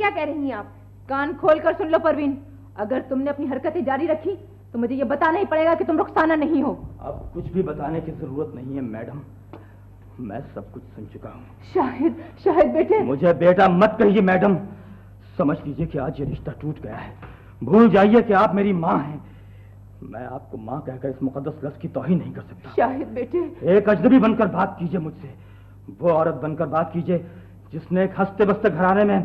क्या कह रही हैं आप? कान खोलकर सुन लो परवीन, अगर तुमने अपनी हरकतें जारी रखी तो मुझे ये बताना ही पड़ेगा कि तुम रुखसाना नहीं हो। अब कुछ भी बताने की जरूरत नहीं है मैडम, मैं सब कुछ सुन चुका हूँ। शाहिद, शाहिद बेटे। मुझे बेटा मत कहिए मैडम, समझ लीजिए कि आज ये रिश्ता टूट गया है। भूल जाइए कि आप मेरी माँ हैं। मैं आपको माँ कहकर इस मुकद्दस लफ्ज़ की तौहीन नहीं कर सकता। शाहिद बेटे, एक अजनबी बनकर बात कीजिए मुझसे, वो औरत बनकर बात कीजिए जिसने एक हंसते बसते घराने में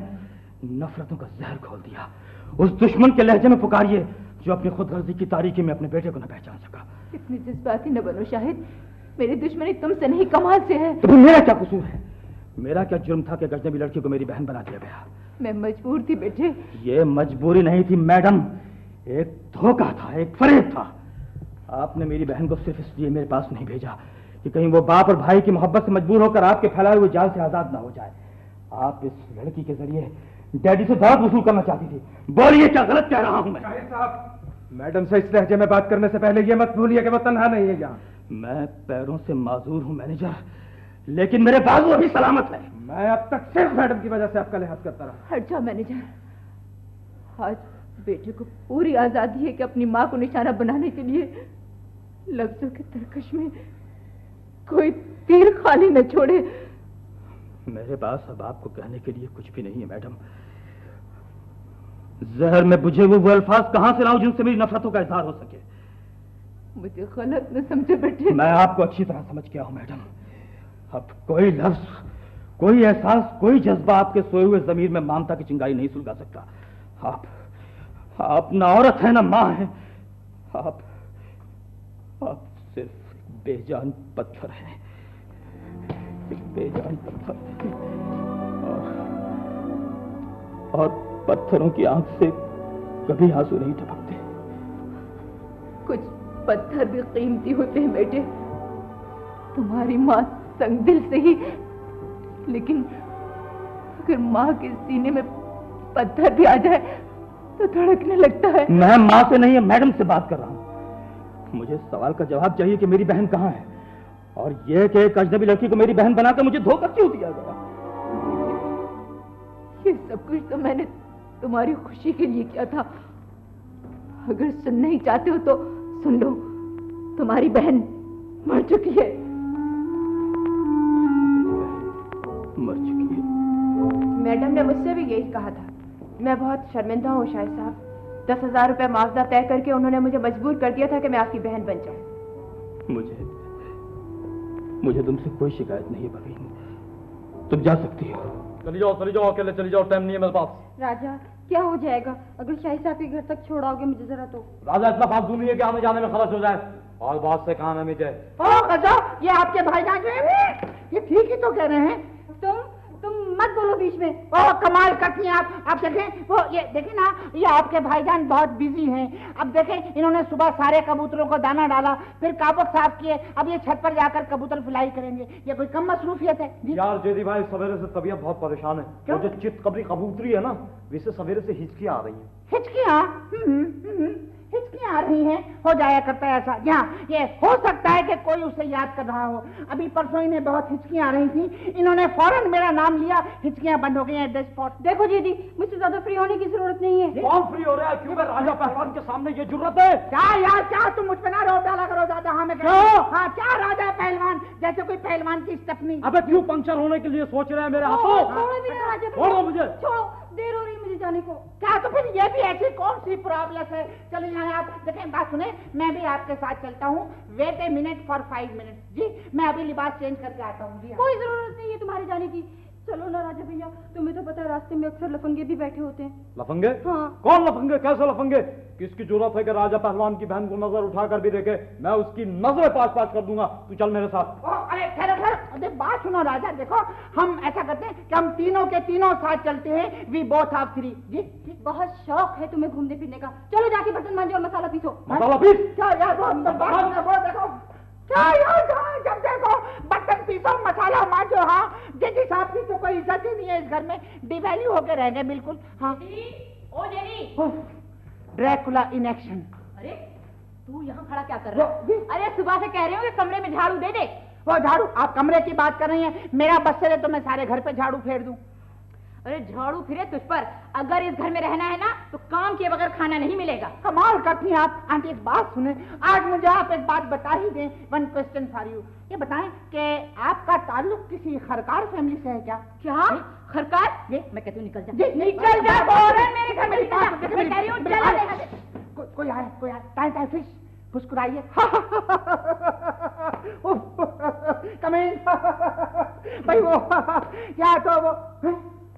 नफरतों का जहर घोल दिया। उस दुश्मन के लहजे में पुकारिए जो अपनी खुदगर्जी की तारीकी में अपने बेटे को न पहचान सका। इतनी जज्बाती न बनो शाहिद, मेरी दुश्मनी तुमसे नहीं कमाल से है। तो मेरा क्या कसूर है? मेरा क्या जुर्म था कि अजनबी लड़की को मेरी बहन बना दिया गया? मैं मजबूर थी बेटे। ये मजबूरी नहीं थी मैडम, एक धोखा था, एक फरेब था। आपने मेरी बहन को सिर्फ इसलिए मेरे पास नहीं भेजा कि कहीं वो बाप और भाई की मोहब्बत से मजबूर होकर आपके फैलाए हुए जाल से आजाद ना हो जाए। आप इस लड़की के जरिए डैडी से दाद वसूल करना चाहती थी। बोलिए क्या गलत कह रहा हूं मैं? साहब, मैडम से इस लहजे में बात करने से पहले ये मत भूलिए कि वो तन्हा नहीं है यहाँ। मैं पैरों से माजूर हूं मैनेजर, लेकिन मेरे बाजू अभी सलामत है। मैं अब तक सिर्फ मैडम की वजह से आपका लिहाज करता रहा। हट जाओ मैनेजर, आज बेटे को पूरी आजादी है कि अपनी माँ को निशाना बनाने के लिए लफ्जों के तरकश में कोई तीर खाली न छोड़े। मेरे पास अब आपको कहने के लिए कुछ भी नहीं है मैडम। जहर में बुझे हुए वो अल्फाज कहां से लाऊं जिनसे मेरी नफरतों का इजहार हो सके? मुझे गलत न समझे बेटे। मैं आपको अच्छी तरह समझ गया हूं मैडम। अब कोई लफ्ज, कोई एहसास, कोई जज्बा आपके सोए हुए जमीर में ममता की चिंगारी नहीं सुलगा सकता। आप न औरत है न मां है, आप सिर्फ एक बेजान पत्थर है, एक बेजान पत्थर। और पत्थरों की आंख से कभी आंसू नहीं टपकते। कुछ पत्थर भी कीमती होते हैं बेटे। तुम्हारी माँ संगदिल से ही, लेकिन अगर माँ के सीने में पत्थर भी आ जाए तो धड़कने लगता है। मैं माँ से नहीं, मैडम से बात कर रहा हूं। मुझे सवाल का जवाब चाहिए कि मेरी बहन कहाँ है, और यह कि एक अजनबी लड़की को मेरी बहन बनाकर मुझे धोखा क्यों दिया गया? ये सब कुछ तो मैंने तुम्हारी खुशी के लिए किया था। अगर सुनना ही चाहते हो तो सुन लो, तुम्हारी बहन मर चुकी है। मर चुकी है? मैडम ने मुझसे भी यही कहा था। मैं बहुत शर्मिंदा हूँ शाहिद साहब। 10,000 रुपए मुआवजा तय करके उन्होंने मुझे मजबूर कर दिया था कि मैं आपकी बहन बन जाऊं। मुझे तुमसे कोई शिकायत नहीं है परवीन, तुम जा सकती हो। चली जाओ अकेले चली जाओ, टाइम नहीं है मेरे पास। राजा, क्या हो जाएगा अगर शाही साहब के घर तक छोड़ाओगे मुझे जरा? तो राजा इतना फालतू नहीं है कि आने जाने में खर्च हो जाए, और बात से कहा हमें जाए। ये आपके भाईजान जो है ये ठीक ही तो कह रहे हैं। तुम मत बोलो बीच में। ओह कमाल करती हैं आप देखें वो, ये देखें ना, ये आपके भाईजान बहुत बिजी हैं। अब देखें इन्होंने सुबह सारे कबूतरों को दाना डाला, फिर काबक साफ किए, अब ये छत पर जाकर कबूतर फ्लाई करेंगे। ये कोई कम मसरूफियत है यार जेदी भाई, सवेरे से तबीयत बहुत परेशान है। वो जो चित कबरी कबूतरी है ना, वैसे सवेरे से हिचकियां आ रही हैं। हिचकियां? हिचकियां आ रही हैं, हो जाया करता है ऐसा। यहाँ ये हो सकता है कि कोई उसे याद कर रहा हो। अभी परसों इन्हें बहुत हिचकियां आ रही थी, इन्होंने फौरन मेरा नाम लिया, हिचकियां बंद हो गई हैं। देखो दीदी, मुझसे ज्यादा फ्री होने की जरूरत नहीं है। कौन फ्री हो रहा है? क्यों राजा पहलवान के सामने ये जरूरत है? क्या यार, क्या तुम मुझ पर ना रोक डाला करो ज्यादा। हाँ मैं हाँ, क्या राजा पहलवान, जैसे कोई पहलवान की स्टेपनी। अबे क्यों पंक्चर होने के लिए सोच रहे हैं मेरे हाथों? छोड़ो मुझे, छोड़ो, देर हो रही है मुझे जाने को। क्या तो फिर ये भी ऐसी कौन सी प्रॉब्लम है? चलिए यहाँ आप देखें, बात सुने, मैं भी आपके साथ चलता हूँ। Wait a minute for 5 minute. जी मैं अभी लिबास चेंज करके आता हूँ। जी कोई जरूरत नहीं है तुम्हारे जाने की। चलो ना राजा भैया, तुम्हें तो पता है रास्ते में अक्सर लफंगे भी बैठे होते हैं। लफंगे? हाँ। कौन लफंगे? कैसे लफंगे? किसकी जरूरत है कि राजा पहलवान की बहन को नजर उठाकर भी देखे? मैं उसकी नजरें पास कर दूंगा। तू चल मेरे साथ। अरे ठहरो, बात सुनो राजा। देखो हम ऐसा करते हैं कि हम तीनों के तीनों साथ चलते हैं। We both are free. जी बहुत शौक है तुम्हें घूमने फिरने का। चलो जाके बर्तन मांजो और मसाला पीसो। मसाला पीस? क्या यार, वो देखो क्या यार, जब देखो बर्तन पीसो मसाला मांजो। हाँ जज साहब की तो कोई इज्जत ही नहीं है इस घर में, डिवैल्यू होके रह गए बिल्कुल। हाँ ओ जेनी, ड्रैकुला इन एक्शन। अरे तू यहाँ खड़ा क्या कर रहा है? अरे सुबह से कह रही हूँ कि कमरे में झाड़ू दे दे। वो झाड़ू? आप कमरे की बात कर रही हैं, मेरा बस चले तो मैं सारे घर पे झाड़ू फेर दूं। अरे झाड़ू फिरे तुझ पर। अगर इस घर में रहना है ना तो काम किए बगैर खाना नहीं मिलेगा। कमाल करती हैं आप। आंटी एक बात सुने, आज मुझे आप एक बात बता ही दें। वन क्वेश्चन फॉर यू, ये बताएं कि आपका ताल्लुक किसी खरकार फैमिली से है क्या? क्या खरकार? ये मैं कहती हूँ निकल जा, निकल जा। मेरे घर में निकल जा। मैं कह रही हूँ चला ले। कोई आए, कोई आए। टाइम टाइम फिश मुस्कुराइए। कमेंट भाई वो क्या तो वो,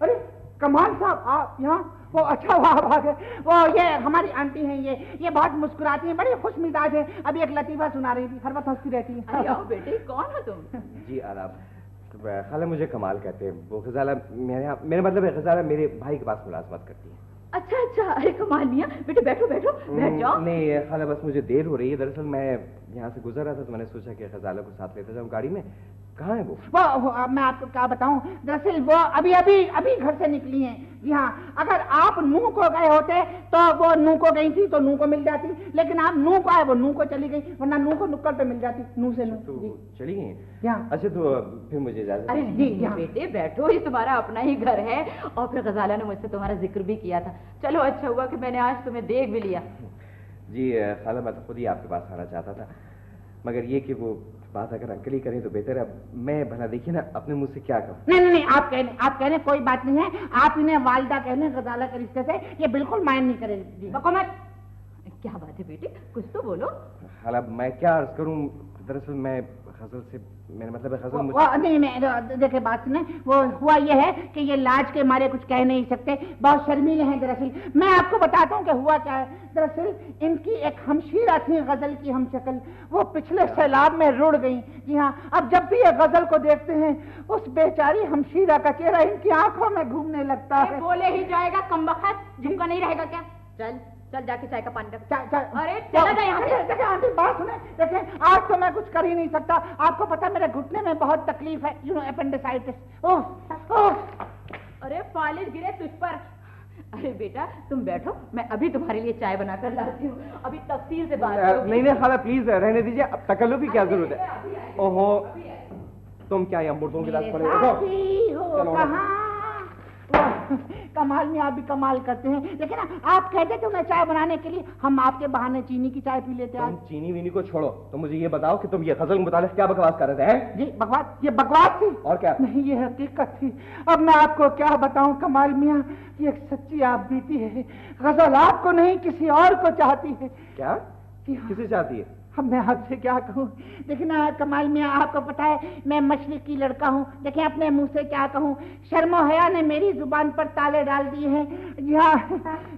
अरे कमाल साहब आप यहाँ, वो अच्छा हुआ आप आ गए। वो ये हमारी आंटी हैं, ये बहुत मुस्कुराती हैं, बड़ी खुश मिजाज है। अभी एक लतीफा सुना रही थी, हर वक्त हंसती रहती है। आओ बेटे, कौन हो तुम? जी आदाब। खाला मुझे कमाल कहते हैं। वो गजाला मेरे मतलब है गजाला मेरे भाई के पास मुलाजमत करती है। अच्छा अच्छा, अरे कमाल मियां, बेटे बैठो बैठो, बैठ जाओ। नहीं खाला, बस मुझे देर हो रही है। दरअसल मैं यहाँ से गुजर रहा था तो मैंने सोचा कि गजाला को साथ लेते जाऊँ गाड़ी में। कहाँ है वो? मैं आपको क्या बताऊं, दरअसल वो अभी घर से निकली हैं। जी हाँ, अगर आप नूह को गए होते तो वो नूह को गई थी तो नूह को मिल जाती, लेकिन आप नूह को आए वो नूह को चली गई, वरना नूह को नुक्कड़ पे मिल जाती। नूह से नूह तो चली गई। हाँ। अच्छा तो फिर मुझे इजाजत। अरे नहीं बेटे बैठो, ये तुम्हारा अपना ही घर है। और फिर गजाला ने मुझसे तुम्हारा जिक्र भी किया था। चलो अच्छा हुआ कि मैंने आज तुम्हें देख भी लिया। जी खाला, मैं तो खुद ही आपके पास आना चाहता था, मगर ये कि वो बात अगर अंकल ही करें तो बेहतर है। मैं भला देखिए ना अपने मुंह से क्या कहूँ। नहीं आप कह रहे कोई बात नहीं है। आप इन्हें वालिदा कह लें गजाला के रिश्ते से, ये बिल्कुल माइंड नहीं करेगी। क्या बात है बेटे, कुछ तो बोलो। खाला मैं क्या अर्ज करूँ, दरअसल मैं गजल से, मेरा मतलब है गजल नहीं देखिए बात सुने, वो हुआ ये है कि ये लाज के मारे कुछ कह नहीं सकते, बहुत शर्मीले हैं। दरअसल मैं आपको बताता हूँ कि हुआ क्या है। दरअसल इनकी एक हमशीरा थी गजल की हमशक्ल, वो पिछले सैलाब में रुड़ गई। जी हाँ, अब जब भी ये गजल को देखते हैं उस बेचारी हमशीरा का चेहरा इनकी आंखों में घूमने लगता है। बोले ही जाएगा कमबख्त, झुमका नहीं रहेगा क्या? चल चल जाके चाय का पानी रख। अरे चला जा यहाँ से। देखिए आंटी बात सुने, देखिए आज तो मैं कुछ कर ही नहीं सकता। आपको पता है मेरे घुटने में बहुत तकलीफ है, यू नो एपेंडिसाइटिस। ओह अरे फालिज गिरे तुझ पर। अरे बेटा तुम बैठो, मैं अभी तुम्हारे लिए चाय बनाकर लाती हूँ। अभी तफसील से बात करो। नहीं खाला प्लीज रहने दीजिए, अब तकल्लुफ की क्या जरूरत है। ओहो तुम क्या यहाँ मुर्दों के साथ पड़े हो? कमाल में आप भी कमाल करते हैं। लेकिन ना आप कहते थे उन्हें चाय बनाने के लिए, हम आपके बहाने चीनी की चाय पी लेते हैं। तुम चीनी वीनी को छोड़ो, तो मुझे ये बताओ कि तुम ये गजल के मुतालिक क्या बकवास कर रहे थे? जी बकवास, ये बकवास थी और क्या? नहीं ये हकीकत थी। अब मैं आपको क्या बताऊं कमाल मियां, ये एक सच्ची आप बीती है। गजल आपको नहीं किसी और को चाहती है। क्या? किसे चाहती है? अब मैं आपसे क्या कहूँ, देखिए ना कमाल मियां, आपको पता है मैं मशरिकी लड़का हूँ। देखिए अपने मुंह से क्या कहूँ, शर्मो हया ने मेरी जुबान पर ताले डाल दिए हैं। यहाँ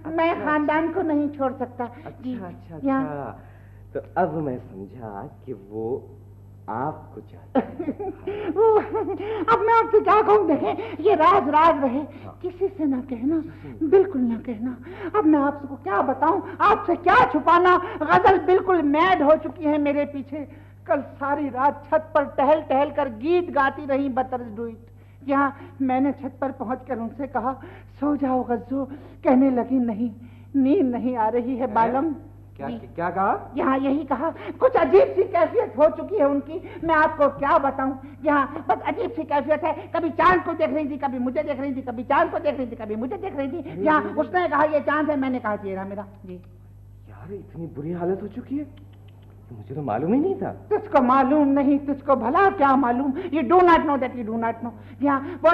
मैं खानदान को नहीं छोड़ सकता। अच्छा तो अब मैं समझा कि वो आपको चाहती। अब मैं आपसे क्या कहूँ, देखें ये राज रहे, किसी से ना कहना, बिल्कुल ना कहना। अब मैं आपको क्या बताऊं, आपसे क्या छुपाना। गजल बिल्कुल मैड हो चुकी है मेरे पीछे। कल सारी रात छत पर टहल टहल कर गीत गाती रही बतर्ज डुइट। यहाँ मैंने छत पर पहुंचकर उनसे कहा सो जाओ गज्जो, कहने लगी नहीं नींद नहीं आ रही है बालम। क्या कहा? यहाँ यही कहा। कुछ अजीब सी कैफियत हो चुकी है उनकी, मैं आपको क्या बताऊं। यहाँ बस अजीब सी कैफियत है, कभी चांद को देख रही थी, कभी मुझे देख रही थी, कभी चांद को देख रही थी, कभी मुझे देख रही थी। यहाँ उसने कहा ये चांद है, मैंने कहा चेहरा मेरा। जी यार इतनी बुरी हालत हो चुकी है, मुझे तो मालूम ही नहीं था। तुझको मालूम नहीं, तुझको भला क्या मालूम। You do not know that, you do not know. यहाँ वो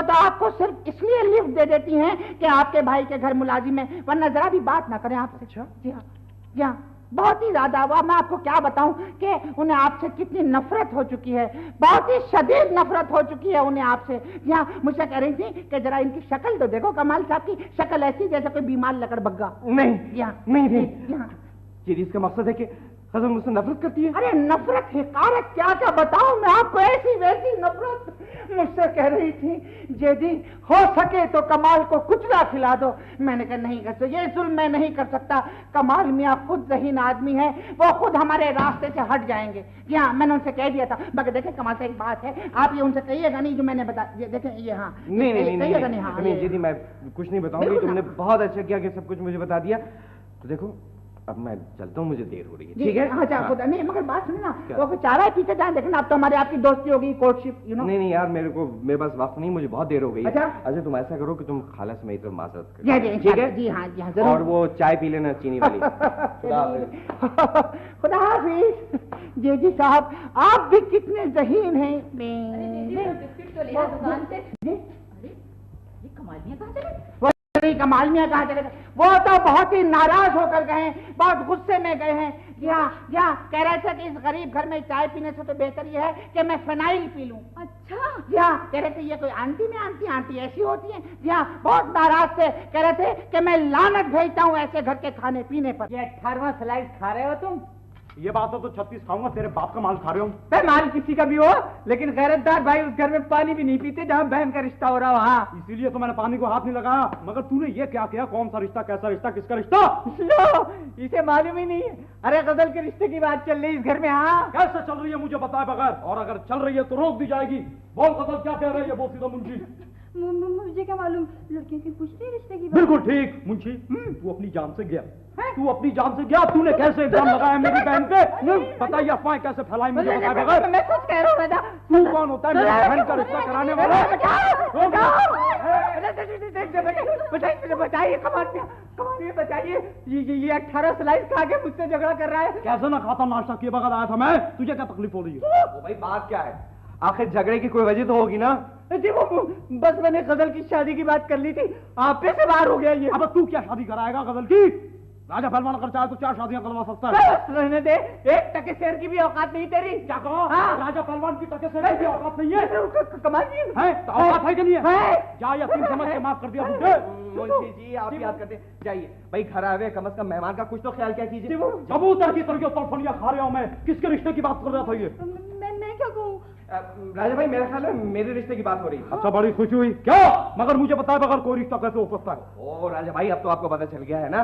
तो आपको सिर्फ इसलिए लिफ्ट दे देती हैं कि आपके भाई के घर मुलाजिम है, वरना जरा भी बात ना करें आपसे। अच्छा? जी हाँ बहुत ही ज्यादा हुआ। मैं आपको क्या बताऊं कि उन्हें आपसे कितनी नफरत हो चुकी है, बहुत ही शदीद नफरत हो चुकी है उन्हें आपसे। यहाँ मुझसे कह रही थी कि जरा इनकी शक्ल तो देखो, कमाल साहब की शक्ल ऐसी जैसे कोई बीमार लकड़ बग्गा। नहीं नहीं ये इसका मकसद है कि गजल मुझसे नफरत करती है। अरे नफरत हिकारत क्या क्या बताऊं मैं आपको, ऐसी वैसी नफरत। मुझसे कह रही थी जेदी हो सके तो कमाल को कुचला खिला दो। मैंने कहा नहीं कर सकता, ये जुल्म मैं नहीं कर सकता। कमाल मियाँ खुद ज़हीन आदमी है, वो खुद हमारे रास्ते से हट जाएंगे। जी हाँ मैंने उनसे कह दिया था। मगर देखे कमाल से एक बात है, आप ये उनसे कहिएगा नहीं जो मैंने बता देखे ये। हाँ नहीं जेदी मैं कुछ नहीं बताऊंगी, तुमने बहुत अच्छा किया कि सब कुछ मुझे बता दिया। तो देखो अब मैं चलता हूँ, मुझे देर हो रही है। ठीक है, हाँ जा खुदा। नहीं मगर बात सुनी ना, वो बेचारा है पीछे जाए, देखना अब तो हमारी आपकी दोस्ती होगी, कोर्टशिप, यू नो। नहीं यार, मेरे पास वक्त नहीं, मुझे बहुत देर हो गई। अच्छा तुम ऐसा करो कि तुम खाला से मेरी तरफ माजरत करो। ठीक है जी, हाँ जी हाँ जरूर। और वो चाय पी लेना चीनी वाली। खुदा हाफिज। जी साहब, आप भी कितने ज़हीन हैं। बिस्किट तो लिया दुकान से। अरे ये कमाल मियां कहाँ चले? कमाल मियां कहाँ चले गए? वो तो बहुत ही नाराज होकर गए हैं, बहुत गुस्से में गए हैं। यहाँ कह रहे थे कि इस गरीब घर में चाय पीने से तो बेहतर ये है कि मैं फिनाइल पी लूं। अच्छा। यहाँ कह रहे थे ये कोई आंटी में आंटी ऐसी होती है। यहाँ बहुत नाराज थे, कह रहे थे कि मैं लानत भेजता हूँ ऐसे घर के खाने पीने पर। ये 18वां स्लाइस खा रहे हो तुम? ये बात है तो 36 खाऊंगा, तेरे बाप का माल खा रहे हो। माल किसी का भी हो, लेकिन गैरतदार भाई उस घर में पानी भी नहीं पीते जहाँ बहन का रिश्ता हो रहा वहाँ। इसीलिए तो मैंने पानी को हाथ नहीं लगाया। मगर तूने ये क्या किया? कौन सा रिश्ता, कैसा रिश्ता, किसका रिश्ता? लो, इसे मालूम ही नहीं है। अरे गजल के रिश्ते की बात चल रही इस घर में। हाँ, कैसे चल रही है मुझे बताए बगैर, और अगर चल रही है तो रोक दी जाएगी। बोल गजल क्या कह रही है? बोल सीधा मुंशी। मुझे क्या मालूम, लड़कियों की पूछते रिश्ते की बात। बिल्कुल ठीक मुंशी, तू अपनी जान से गया, तू अपनी जान से गया। तूने कैसे इल्जाम लगाया मेरी बहन पे? बताइए अफवाहें कैसे फैलाई मुझे बताए बगैर। मैं कुछ कह रहा हूँ बेटा। तू कौन होता है मेरी बहन का रिश्ता कराने वाला? बताइए कमाल बताइए। ये 18 स्लाइस खा के मुझसे झगड़ा कर रहा है। कैसे ना खाता, नाश्ता किए बगैर आया था मैं। तुझे क्या तकलीफ हो रही है? भाई बात क्या है? आखिर झगड़े की कोई वजह तो होगी ना? जी वो बस मैंने गजल की शादी की बात कर ली थी, आप पे से बाहर हो गया ये। अब तू क्या शादी कराएगा गजल की? राजा पहलवान अगर चाहे तो 4 शादियां करवा सकता है। बस रहने दे, एक टके शेर की भी औकात नहीं तेरी। क्या कहो? हाँ। राजा पहलवान की टके शेर की भी औकात नहीं है। कमाल जी है तो औकात है कि नहीं है? है। जा या तीन समझ के माफ कर दिया मुझे। मुंशी जी आप याद करते जाइए भाई, घर आए हुए कम से कम मेहमान का कुछ तो ख्याल क्या कीजिए। कबूतर की तरह तड़फड़ियां खा रहा हूं मैं। किसके रिश्ते की बात कर रहा था ये? मैं क्या कहूँ? राजा भाई मेरे ख्याल में मेरे रिश्ते की बात हो रही है। अच्छा बड़ी खुशी हुई। क्या? मगर मुझे बताए बगैर कोई रिश्ता कैसे हो सकता है? ओ राजा भाई अब तो आपको पता चल गया है ना,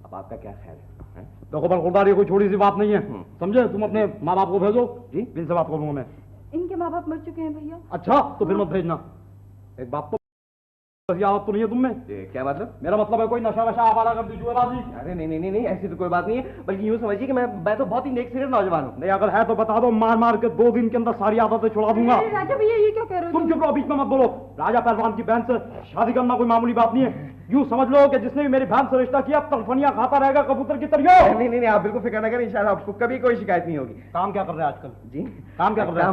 अब आपका क्या ख्याल है? देखो बरखुरदार, ये कोई छोटी सी बात नहीं है, समझे? तुम अपने माँ बाप को भेजो जी, इनसे बात करूंगा मैं। इनके माँ बाप मर चुके हैं भैया। अच्छा तो फिर मत भेजना। एक बात तो याद तो नहीं है तुम्हें? क्या मतलब? मेरा मतलब है कोई नशा वशा आवारा कर दी जुएबाजी। अरे नहीं ऐसी तो कोई बात नहीं है, बल्कि यूं समझिए कि मैं तो बहुत ही नेक सिरे नौजवान हूँ। नहीं अगर है तो बता दो, मार मार के 2 दिन के अंदर सारी आदतें छुड़ा दूंगा। राजा भैया ये क्या कह रहे हो? तुम चुप रहो, बीच में मत बोलो। राजा पहलवान की बहन से शादी करना कोई मामूली बात नहीं है। यूं समझ लो कि जिसने भी मेरी बहन से रिश्ता किया तड़फड़ियां खाता रहेगा कबूतर की तरह। नहीं आप बिल्कुल फिक्र न करें, इंशाल्लाह आपको कभी कोई शिकायत नहीं होगी। काम क्या कर रहे हैं आजकल? जी काम क्या कर रहे हैं?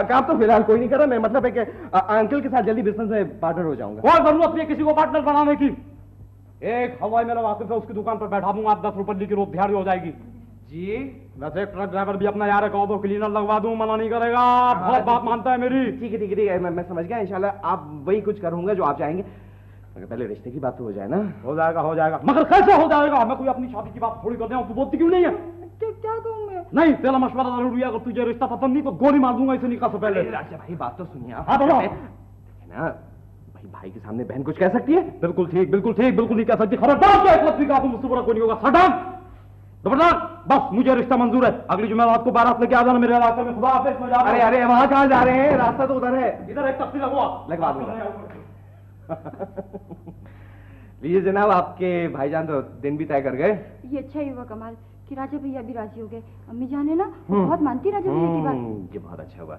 काम तो फिलहाल कोई नहीं कर रहा। मैं मतलब है कि अंकल के साथ जल्दी बिजनेस में पार्टनर हो जाऊंगा। कोई जरूरत नहीं है किसी को पार्टनर बनाने की। एक हवाई मेरा वाकिफ है, उसकी दुकान पर बैठा दूंगा, 10 रुपए की रोज दिहाड़ी हो जाएगी। जी वैसे एक ट्रक ड्राइवर भी अपना यार है, कहो तो क्लीनर लगवा दूं, मना नहीं करेगा। बहुत बात मानता है मेरी। ठीक है मैं समझ गया। इंशाल्लाह आप वही कुछ करूंगा जो आप चाहेंगे, मगर पहले रिश्ते की बात तो हो जाए ना। हो जाएगा मगर कैसे हो जाएगा? मैं कोई अपनी शादी की बात थोड़ी कर रहा हूँ, तू बोलती क्यों नहीं है? क्या कहूँ मैं? नहीं तेरा मशवरा जरूरी है। अगर तुझे रिश्ता पसंद नहीं तो गोली मार दूंगा इसे निकाह से पहले। राजा भाई बात तो सुनिए आप। हाँ बोलो ना भाई के सामने बहन कुछ कह सकती है? बिल्कुल ठीक बिल्कुल नहीं कह सकती। खबरदार क्या एक लफ्ज़ भी कहा तो मुझसे बुरा कोई नहीं होगा। सटाम खबरदार, बस मुझे रिश्ता मंजूर है। अगली जुमेरात को बारात लेके आ जाना मेरे इलाके में। खुदा हाफिज़ में जा रहा हूं। अरे वहां कहाँ जा रहे हैं? रास्ता तो उधर है। इधर एक तख्ती लगवा दूंगा। लीजिए जनाब, आपके भाईजान तो दिन भी तय कर गए। ये अच्छा ही हुआ कमाल कि राजा भैया भी राजी हो गए। अम्मी जान है ना, वो बहुत मानती राजा भैया की बात। ये बहुत अच्छा हुआ।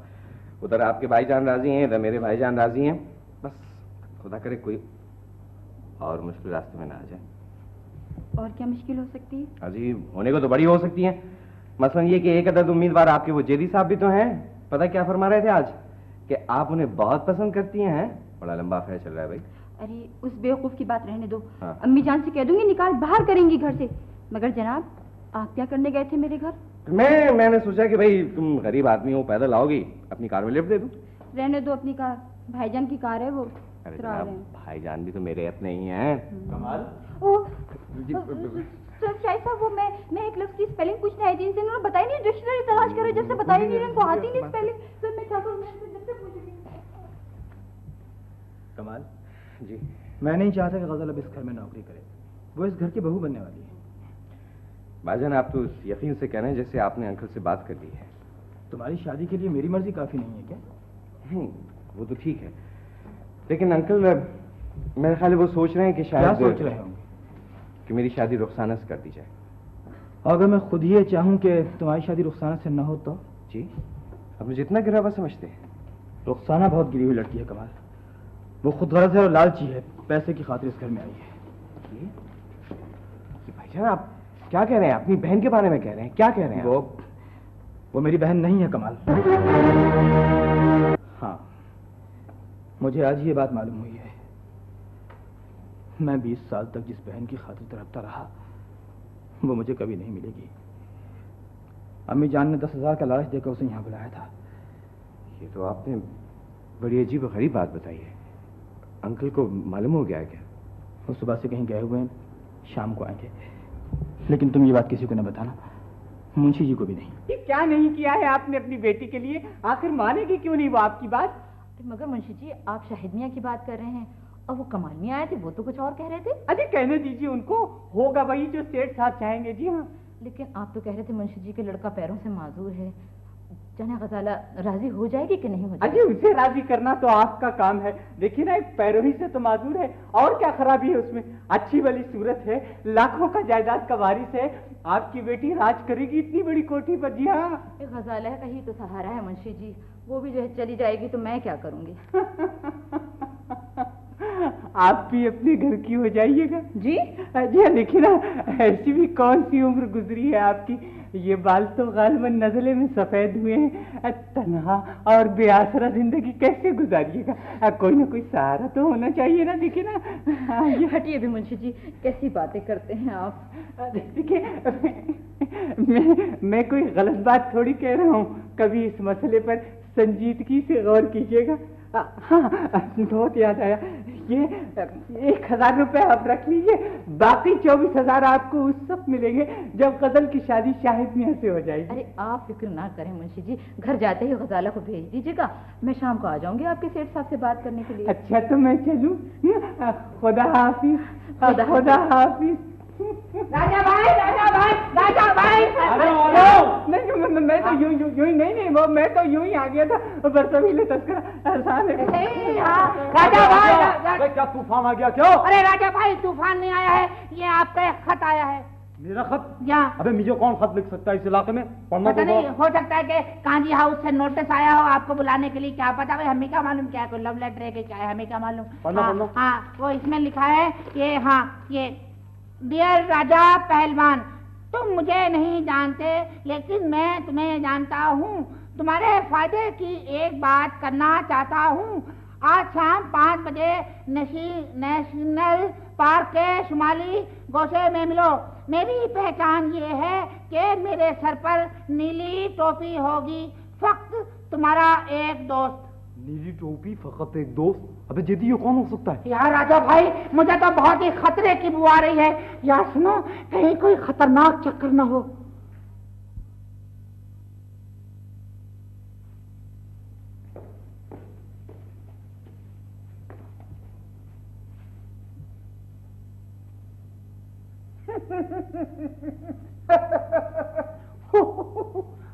उधर आपके भाईजान राजी हैं, इधर मेरे भाईजान राजी हैं। बस खुदा करे कोई और मुश्किल रास्ते में ना आ जाए। और क्या मुश्किल हो सकती है? अजी होने को तो बड़ी हो सकती है। मसलन ये कि एक अदद उम्मीदवार आपके वो जेदी साहब भी तो हैं। पता क्या फरमा रहे थे आज कि आप उन्हें बहुत पसंद करती हैं। बड़ा लंबा अफेयर चल रहा है भाई। अरे उस बेवकूफ की बात रहने दो। हाँ। अम्मी जान से कह दूंगी निकाल बाहर करेंगी घर से। मगर जनाब आप क्या करने गए थे मेरे घर? मैंने सोचा कि भाई तुम गरीब आदमी हो, पैदल आओगी, अपनी कार में लिफ्ट दे दूं। रहने दो अपनी कार, भाईजान की कार है वो। अरे जनाब भाईजान भी तो मेरे अपने ही हैं। कमाल शायद साहब वो मैं एक लफ्ज़ की स्पेलिंग पूछने आई थी, इनसे उन्होंने बताई नहीं। डिक्शनरी तलाश करो, जब से बताई नहीं इनको आती नहीं स्पेलिंग। तो मैं क्या करूं? मैं जब से पूछ रही हूं। कमाल जी मैं नहीं चाहता कि गजल अब इस घर में नौकरी करे। वो इस घर की बहू बनने वाली है। भाईजान आप तो उस यकीन से कह रहे हैं जैसे आपने अंकल से बात कर ली है। तुम्हारी शादी के लिए मेरी मर्जी काफी नहीं है क्या? वो तो ठीक है, लेकिन अंकल मेरे ख्याल है वो सोच रहे हैं कि शायद क्या सोच रहे होंगे? कि मेरी शादी रुखसाना से कर दी जाए। अगर मैं खुद ये चाहूं कि तुम्हारी शादी रुखसाना से न हो तो? जी, अब मुझे इतना गिरा हुआ समझते हैं? रुखसाना बहुत गिरी हुई लड़की है कमाल। वो खुद गरज है और लालची है, पैसे की खातिर इस घर में आई है। ये भाईजान आप क्या कह रहे हैं? अपनी बहन के बारे में कह रहे हैं? क्या कह रहे हैं? वो मेरी बहन नहीं है कमाल। हाँ, मुझे आज ये बात मालूम हुई है। मैं 20 साल तक जिस बहन की खातिर तड़पता रहा वो मुझे कभी नहीं मिलेगी। अम्मी जान ने 10,000 का लालच देकर उसे यहाँ बुलाया था। ये तो आपने बड़ी अजीब और गरीब बात बताई है। अंकल को मालूम हो गया है क्या? वो सुबह से कहीं गए हुए हैं, शाम को आएंगे। लेकिन तुम ये बात किसी को न बताना, मुंशी जी को भी नहीं। ये क्या नहीं किया है आपने अपनी बेटी के लिए? आखिर मानेगी क्यों नहीं वो आपकी बात? मगर मुंशी जी, आप शाहिद मियाँ की बात कर रहे हैं और वो कमाल मियाँ आए थे, वो तो कुछ और कह रहे थे। अरे कहने दीजिए उनको, होगा वही जो सेठ साहब चाहेंगे। जी हाँ। लेकिन आप तो कह रहे थे मुंशी जी के लड़का पैरों से माजूर है, जाने गजाला राजी हो जाएगी कि नहीं हो जाएगी? अजी उसे राजी करना तो आपका काम है। देखिए ना, एक पैरों ही से तो माजूर है, और क्या खराबी है उसमें? अच्छी वाली सूरत है, लाखों का जायदाद का वारिस है। आपकी बेटी राज करेगी इतनी बड़ी कोठी पर। जी हाँ। एक गजाला है, कहीं तो सहारा है मुंशी जी। वो भी जो है चली जाएगी तो मैं क्या करूंगी? आप भी अपने घर की हो जाइएगा। जी जी देखिए ना, ऐसी भी कौन सी उम्र गुजरी है आपकी। ये बाल तो गालिबन नजले में सफेद हुए हैं। तन्हा और बेआसरा जिंदगी कैसे गुजारिएगा? कोई ना कोई सहारा तो होना चाहिए ना। देखिए ना, ये हटिए भी मुंशी जी, कैसी बातें करते हैं आप। देखिए, मैं कोई गलत बात थोड़ी कह रहा हूँ। कभी इस मसले पर संजीदगी से गौर कीजिएगा। हाँ, बहुत याद आया। ये 1,000 रुपए आप रख लीजिए, बाकी 24,000 आपको उस सब मिलेंगे जब गजल की शादी शाहिद मियाँ से हो जाएगी। अरे आप फिक्र ना करें मुंशी जी, घर जाते ही गजाला को भेज दीजिएगा। मैं शाम को आ जाऊंगी आपके सेठ साहब से बात करने के लिए। अच्छा तो मैं चलूं? खुदा हाफिज। खुदा हाफिज। राजा भाई, राजा भाई, राजा भाई। नहीं, मैं तो यूं ही नहीं, वो मैं तो यूं ही आ गया था। बरसवीले तस्करा आसान है। राजा भाई, क्या तूफान आ गया? क्यों? अरे राजा भाई, तूफान नहीं आया है, ये आपका एक खत आया है। मेरा खत? यहाँ। अबे मुझे कौन खत लिख सकता है इस इलाके में? पढ़ना पता नहीं, हो सकता है कि कांजी हाउस से नोटिस आया हो आपको बुलाने के लिए। क्या पता भाई, हमें क्या मालूम क्या है, कोई लव लेटर है कि क्या है, हमें क्या मालूम। पढ़ना। हाँ, वो इसमें लिखा है ये। हाँ, ये डियर राजा पहलवान, तुम मुझे नहीं जानते लेकिन मैं तुम्हें जानता हूँ। तुम्हारे फायदे की एक बात करना चाहता हूँ। आज शाम 5 बजे नेशनल पार्क के शुमाली गोशे में मिलो। मेरी पहचान ये है कि मेरे सर पर नीली टोपी होगी। फक्त तुम्हारा एक दोस्त। नीली टोपी, फकत एक दोस्त? अबे जेदी, ये कौन हो सकता है? यार राजा भाई, मुझे तो बहुत ही खतरे की बू आ रही है। यार सुनो, कहीं कोई खतरनाक चक्कर ना हो।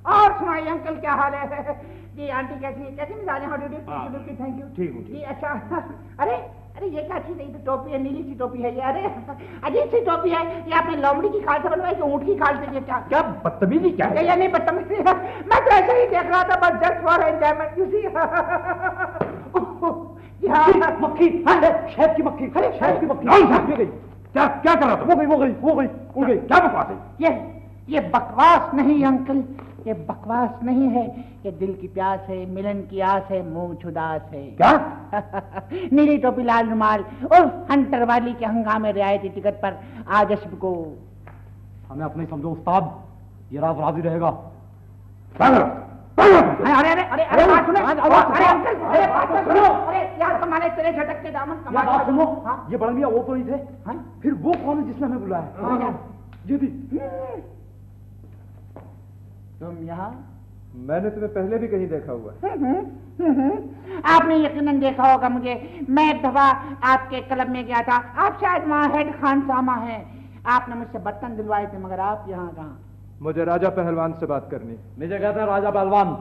और सुनाइए अंकल, क्या हाल है? जी आंटी कैसी मिजाज है? How do do? Thank you. ठीक हूँ। जी अच्छा। अरे अरे ये क्या चीज है? तो टोपी है, नीली सी टोपी है ये। अरे अजीब सी टोपी है ये। आपने लोमड़ी की खाल से बनवाई कि ऊँट की खाल से? ये क्या बदतमीजी क्या है? ये नहीं बदतमीजी है, मैं तो ऐसे ही देख रहा था बस, just for enjoyment you see. मक्खी, शहद की मक्खी। अरे शहद की मक्खी क्या क्या कर रहा था? वो गई उड़ गई। क्या बकवास है? ये बकवास नहीं अंकल, ये बकवास नहीं है, ये दिल की प्यास है, मिलन की आस है, मूंछ उदास है। क्या? नीली टोपी लाल रुमाल और हंटर वाली के हंगामे रियायती टिकट पर आज अशब को। हमें अपने समझो उस्ताद, ये रात राजी रहेगा। अरे अरे अरे अरे बात सुनो, अरे अंकल, अरे बात तो सुनो। अरे यार कमाले तेरे झटक के दामन कमाल। बात सुनो, ये बड़ मियां वो तो ही थे। फिर वो कौन है जिसने हमें बुलाया? ये भी तुम यहाँ? मैंने तुम्हें पहले भी कहीं देखा हुआ है। आपने यकीनन देखा होगा मुझे। मैं एक दफा आपके क्लब में गया था, आप शायद वहाँ हेड खान सामा हैं। आपने मुझसे बर्तन दिलवाए थे, मगर आप यहाँ कहाँ? मुझे राजा पहलवान से बात करनी। मुझे कहते हैं राजा पहलवान।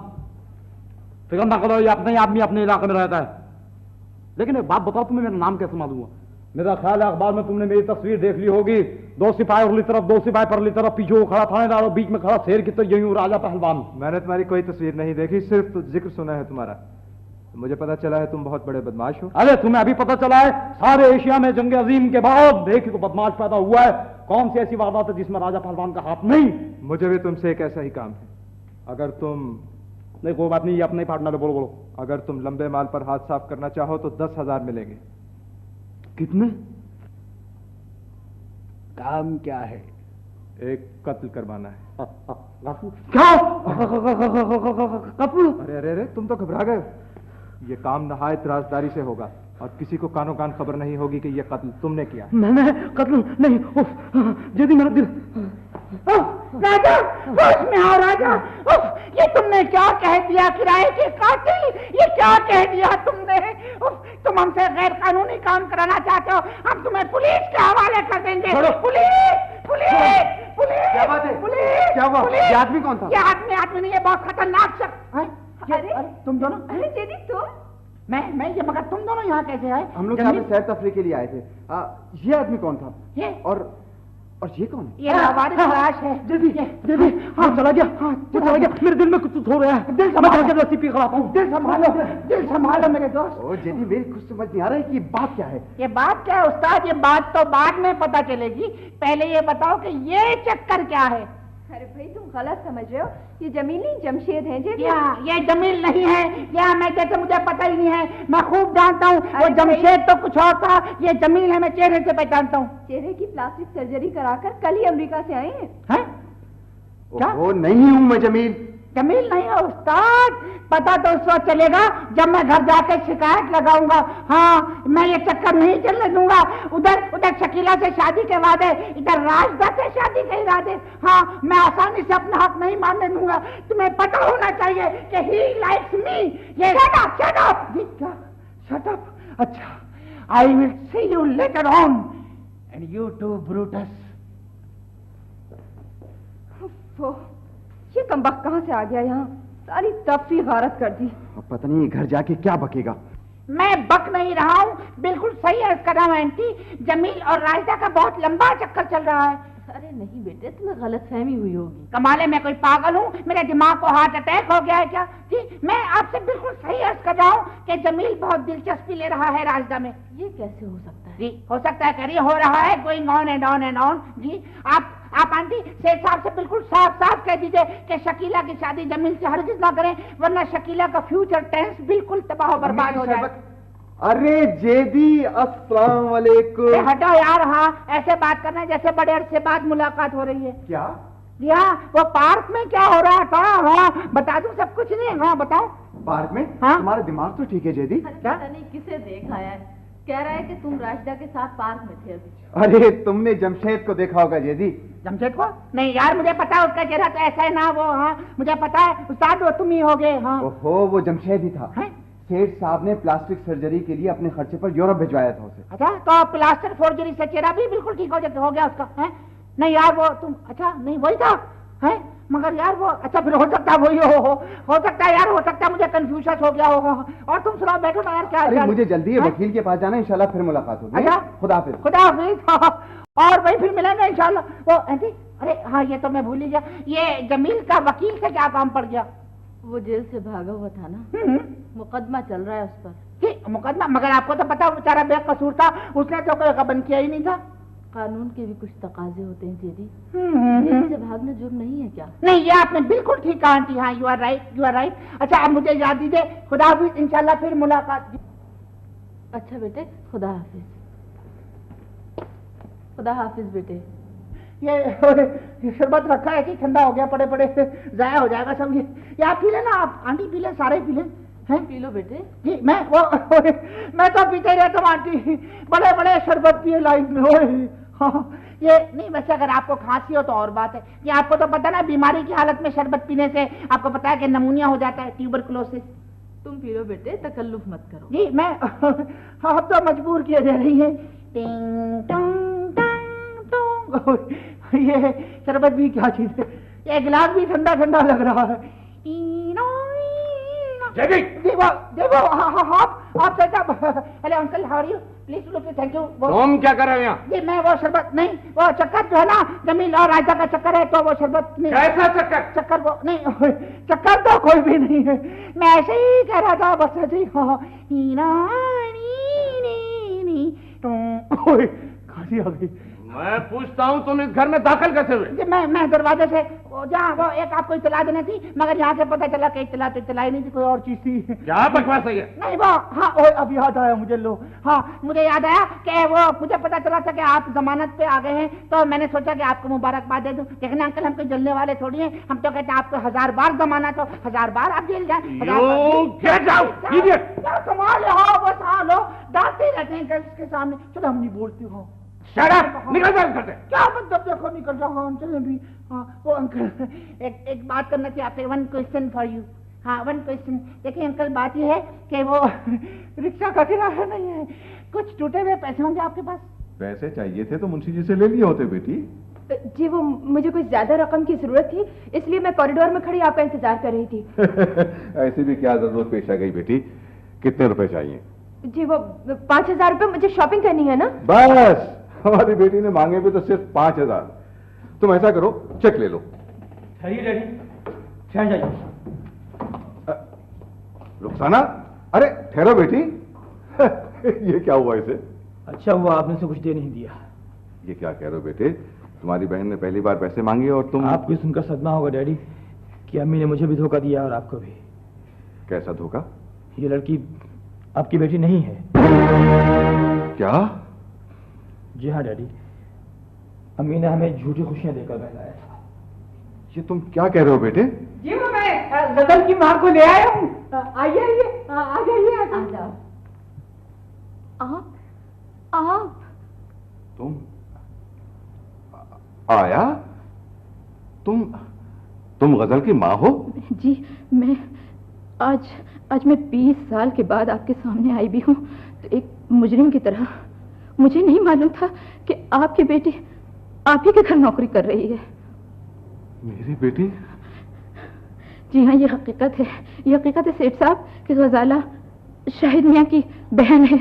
फिक्र ना करो, ये अपने आदमी अपने इलाके में रहता है। लेकिन एक बात बताओ, तुम्हें मेरा नाम कैसे मालूम हुआ? मेरा ख्याल है अखबार में तुमने मेरी तस्वीर देख ली होगी, 2 सिपाही उरली तरफ, 2 सिपाही परली तरफ, पीछे वो खड़ा थानेदार और बीच में खड़ा शेर की तरह यही हूँ राजा पहलवान। मैंने तुम्हारी कोई तस्वीर नहीं देखी, सिर्फ तो जिक्र सुना है तुम्हारा। मुझे पता चला है तुम बहुत बड़े बदमाश हो। अरे तुम्हें अभी पता चला है? सारे एशिया में जंग अजीम के बाद देखी को बदमाश पैदा हुआ है। कौन सी ऐसी वारदात है जिसमें राजा पहलवान का हाथ नहीं? मुझे भी तुमसे एक ऐसा ही काम है। अगर तुम नहीं, कोई बात नहीं, ये अपने पार्टनर है, बोलो बोलो। अगर तुम लंबे माल पर हाथ साफ करना चाहो तो 10,000 मिलेंगे। कितने? काम क्या है? एक कत्ल करवाना है। क्या? अरे अरे अरे, तुम तो घबरा गए। ये काम नहायत राजदारी से होगा और किसी को कानो कान खबर नहीं होगी कि ये कत्ल तुमने किया। मैंने कत्ल नहीं। यदि मेरा दिल। राजा, होश में आओ राजा। ये तुमने क्या कह दिया? किराए के कातिल, ये क्या कह दिया तुमने? तुम हमसे गैर कानूनी काम कराना चाहते हो, हम तुम्हें पुलिस के हवाले कर देंगे। Police police police! क्या बात है? पुलिस! क्या हुआ? पुलिस! ये आदमी कौन था? ये आदमी नहीं, ये बहुत खतरनाक शख्स है। अरे तुम दोनों? अरे जेदी तुम? मैं ये मगर तुम दोनों यहाँ कैसे आए? हम लोग यहाँ पे सैर तफरीह के लिए आए थे। ये आदमी कौन था? ये और ये कौन? ये लावारिस लाश है। जल्दी जल्दी। हाँ, चला गया। हाँ, वो चला गया। मेरे दिल में कुछ हो रहा है। दिल मैं जाकर लस्सी पी कर आता हूँ। दिल संभालो मेरे दोस्त। ओ जेदी, मेरी कुछ समझ नहीं आ रहा है कि ये बात क्या है। ये बात क्या है उस्ताद? ये बात तो बाद में पता चलेगी, पहले ये बताओ कि ये चक्कर क्या है? अरे भाई तुम गलत समझ रहे हो, ये जमील नहीं जमशेद है जेदी। ये जमील नहीं है, या मैं जैसे मुझे पता ही नहीं है, मैं खूब जानता हूँ। वो जमशेद तो कुछ और था, ये जमील है, मैं चेहरे से पहचानता हूँ। चेहरे की प्लास्टिक सर्जरी कराकर कल ही अमेरिका से आए हैं। हैं? क्या? वो नहीं हूँ मैं जमील। जमील नहीं है उस्ताद, पता तो उस वक्त चलेगा जब मैं घर जाकर शिकायत लगाऊंगा। हाँ, मैं ये चक्कर नहीं चलने दूंगा। उधर शकीला से शादी के वादे, इधर राजदा से शादी के इरादे। हाँ, मैं आसानी से अपना हक नहीं मानने दूंगा। तुम्हें पता होना चाहिए कि ही लाइक्स मी। ये शट अप। क्या? Shut up? अच्छा, I will see you later on and you too Brutus. ये कमबख्त कहाँ से आ गया यहाँ? सारी तफरी गारत कर दी। अब पता नहीं घर जाके क्या बकेगा। मैं बक नहीं रहा हूँ, बिल्कुल सही है इसका नाम आंटी। जमील और राजदा का बहुत लंबा चक्कर चल रहा है। अरे नहीं बेटे, तुम्हें गलतफहमी हुई होगी। कमाले, मैं कोई पागल हूँ? मेरे दिमाग को हार्ट अटैक हो गया है क्या? जी, मैं आपसे बिल्कुल सही अर्ज कर रहा हूँ कि जमील बहुत दिलचस्पी ले रहा है राजदा में। ये कैसे हो सकता है? जी, हो सकता है, करिए, हो रहा है, going on and on and on. जी, आप आंटी सेठ साहब से बिल्कुल साफ साफ कह दीजिए कि शकीला की शादी जमील से हरगिज ना करें, वरना शकीला का फ्यूचर टेंस बिल्कुल तबाह बर्बाद हो जाए। अरे जेदी, अस्सलाम वालेकुम। हटो यार। हाँ, ऐसे बात करना जैसे बड़े अरसे बाद मुलाकात हो रही है। क्या? जी हाँ, वो पार्क में क्या हो रहा था? हाँ, बता दूं सब कुछ नहीं? हाँ, बताओ। पार्क में? हाँ? तुम्हारा दिमाग तो ठीक है जेदी। क्या? पता नहीं किसे देख आया है, कह रहा है कि तुम राशिदा के साथ पार्क में थे अभी। अरे तुमने जमशेद को देखा होगा जेदी। जमशेद को? नहीं यार, मुझे पता है उसका चेहरा तो ऐसा है ना वो। हाँ, मुझे पता है उस्ताद, वो तुम ही हो गए। हाँ। ओहो, वो जमशेद ही था। सेठ साहब ने प्लास्टिक सर्जरी के लिए अपने खर्चे पर यूरोप भिजवाया था उसे। अच्छा, तो प्लास्टर फोर्जरी से चेहरा भी बिल्कुल ठीक हो गया उसका? है नहीं यार, वो तुम, अच्छा नहीं वही था है? मगर यार वो, अच्छा फिर हो सकता है वही हो सकता है यार, हो सकता है मुझे कंफ्यूजन हो गया होगा। और तुम सुनाओ, बैठो ना यार। क्या? अरे मुझे जल्दी है, वकील के पास जाना, इंशाल्लाह फिर मुलाकात होगी। अच्छा, खुदा हाफिज। खुदा हाफिज। और वही फिर मिलेंगे इंशाल्लाह। वो आंटी, अरे हाँ, ये तो मैं भूल ही गया, ये जमील का वकील से क्या काम पड़ गया? वो जेल से भागा हुआ था ना, मुकदमा चल रहा है उस पर। मुकदमा? मगर आपको तो पता बेचारा बेकसूर था, उसने तो कोई गबन किया ही नहीं था। कानून के भी कुछ तकाजे होते हैं जेदी। जेल से भागना जुर्म नहीं है क्या? नहीं, ये आपने बिल्कुल ठीक कहा आंटी। हाँ, यू आर राइट। अच्छा, अब मुझे याद दीजिए, खुदा हाफिज, इंशाल्लाह फिर मुलाकात। अच्छा बेटे, खुदा हाफिज। खुदा हाफिज बेटे। ये शरबत रखा है कि ठंडा हो गया, पड़े पड़े जाया हो जाएगा सब। ये आप पी लेना, आप आंटी पी ले, सारे पी ले। हैं? पी लो बेटे। जी, मैं तो पीते रहता हूँ आंटी, बड़े बड़े शरबत पिए लाइफ में। हाँ, ये नहीं, वैसे अगर आपको खांसी हो तो और बात है। ये आपको तो पता ना, बीमारी की हालत में शरबत पीने से आपको पता है कि नमूनिया हो जाता है, ट्यूबरकुलोसिस। तुम पी लो बेटे, तकल्लुफ मत करो। जी, मैं हाँ, अब तो मजबूर किया जा रही है। टिंग टंग टंग टंग। ये शरबत भी क्या चीज है? ये गिलास भी ठंडा ठंडा लग रहा है। देखो आप चाचा। Hello uncle, how are you? Please look, thank you. तुम क्या कर रहे हो यहाँ? जी मैं वो शरबत नहीं, वो चक्कर जो है ना, जमील और रायता का चक्कर है, तो वो शरबत नहीं। कैसा चक्कर? चक्कर वो नहीं, चक्कर तो कोई भी नहीं है, मैं ऐसे ही कह रहा था, बस ऐसे ही। खाली आ गई। मैं पूछता हूँ तुम इस घर में दाखिल कैसे हुए? मैं दरवाजे से जहाँ वो एक आपको इतला देनी थी, मगर यहाँ से पता चला कि इतला तो इतला ही नहीं थी, कोई और चीज थी। क्या बकवास है ये? नहीं वो हाँ, अब याद आया मुझे। लो हाँ, मुझे याद आया कि वो मुझे पता चला था कि आप जमानत पे आ गए हैं, तो मैंने सोचा कि आपको मुबारकबाद दे दूं। लेकिन अंकल हम कोई जलने वाले थोड़ी हैं, हम तो कहते हैं आपको 1000 बार जमानत हो, 1000 बार आप जेल जाए। संभाल हाँ, बस हाँ, लो डांटते रहते हैं के सामने। चलो हम नहीं बोलते हो। निकल जाओ घर से। क्या मतलब? देखो निकल जाओ। हाँ चलो भी। हाँ वो अंकल एक बात करना थी आपसे। One question for you. हाँ वन क्वेश्चन। देखिए अंकल, बात यह है कि वो रिक्शा का किराया नहीं है, कुछ टूटे हुए पैसे होंगे आपके पास? पैसे चाहिए थे तो मुंशी जी से ले लिए होते बेटी। जी वो मुझे कुछ ज्यादा रकम की जरूरत थी, इसलिए मैं कॉरिडोर में खड़ी आपका इंतजार कर रही थी। ऐसी भी क्या जरूरत पेश आ गई बेटी? कितने रुपए चाहिए? जी वो 5000 रुपए, मुझे शॉपिंग करनी है ना। बस हमारी बेटी ने मांगे भी तो सिर्फ 5000। तुम ऐसा करो, चेक ले लो। रुखसाना, अरे ठहरो बेटी। ये क्या हुआ इसे? अच्छा हुआ आपने से कुछ दे नहीं दिया। ये क्या कह रहे हो बेटे? तुम्हारी बहन ने पहली बार पैसे मांगे और तुम? आपको सुनकर सदमा होगा डैडी कि अम्मी ने मुझे भी धोखा दिया और आपको भी। कैसा धोखा? ये लड़की आपकी बेटी नहीं है। क्या? जी हाँ डैडी, अम्मी ने हमें झूठी खुशियां देकर बहलाया था। ये तुम क्या कह रहे हो बेटे? जी वो मैं गजल की माँ को ले आया हूँ। आइए आइए, आ जाइए। आ जाओ। आप तुम आया? तुम गजल की माँ हो? जी मैं आज मैं 20 साल के बाद आपके सामने आई भी हूँ, तो एक मुजरिम की तरह। मुझे नहीं मालूम था कि आपकी बेटी आप ही के घर नौकरी कर रही है। मेरी बेटी? जी हाँ, ये हकीकत है, ये हकीकत है सेठ साहब कि गजाला शाहिद मियाँ की बहन है।